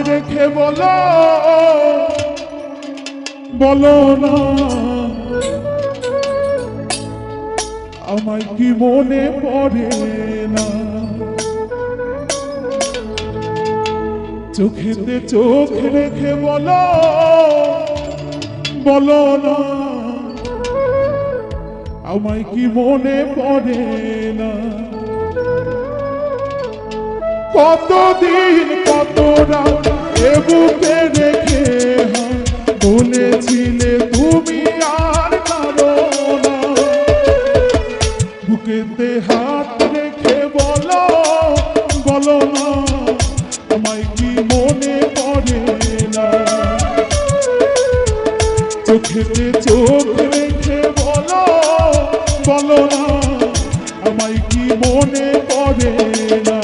রেখে বলো বলো না আমায় কি মনে পড়ে না। চোখেতে চোখ রেখে বলো বলো না আমায় কি মনে পড়ে না। কতদিন কত রাত এ বুকে রেখে বলেছিলে তুমি আর কারো না। বুকেতে হাত রেখে বলো বলো না আমায় কি মনে পড়ে না। চোখেতে চোখ রেখে বলো বলো না আমায় কি মনে পড়ে না।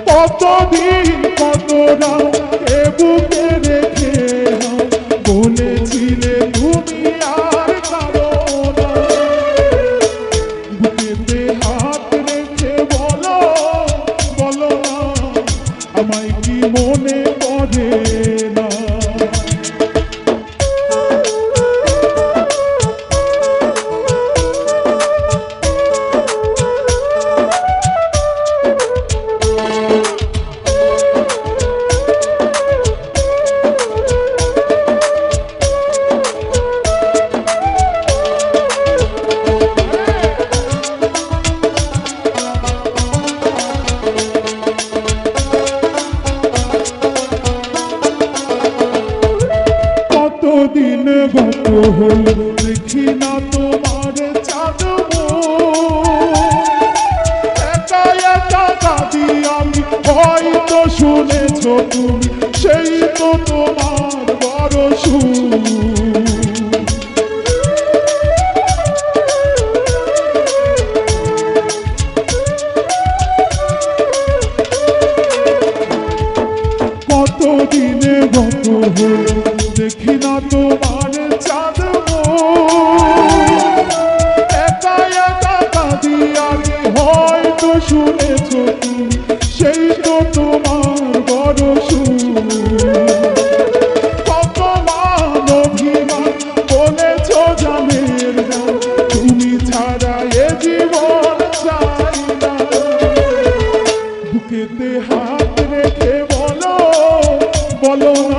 কতদিন কত রাত এ বুকে রেখে বলেছিলে তুমি আর কারো না। বুকেতে হাত রেখে বলো বলো না আমায় কি মনে পড়ে না। দিন গত হল দেখি না তোমার চাঁদ একা একা কাঁদি আমি হয়তো শুনেছ তুমি সেই তো তোমার বড় সুর। কতদিনে গত হল দেখি না তোমার চাঁদ একা একা কাঁদি আমি হয়তো শুনেছ তুমি সেই তো তোমার বড় সুর। কত মান অভিমান বলেছ জানের না তুমি ছাড়া এ জীবন চাই না। বুকেতে হাত রেখে বলো বলো না